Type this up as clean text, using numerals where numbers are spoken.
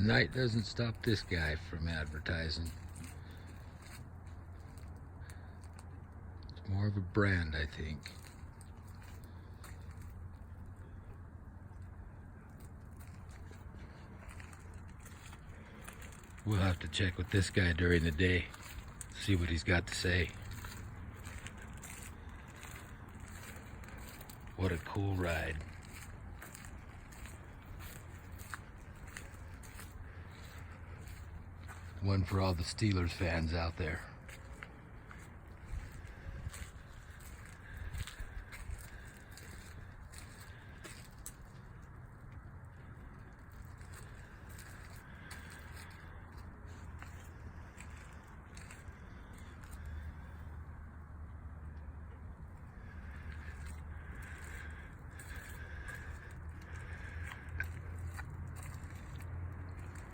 night doesn't stop this guy from advertising. It's more of a brand, I think. We'll have to check with this guy during the day, see what he's got to say. What a cool ride. One for all the Steelers fans out there.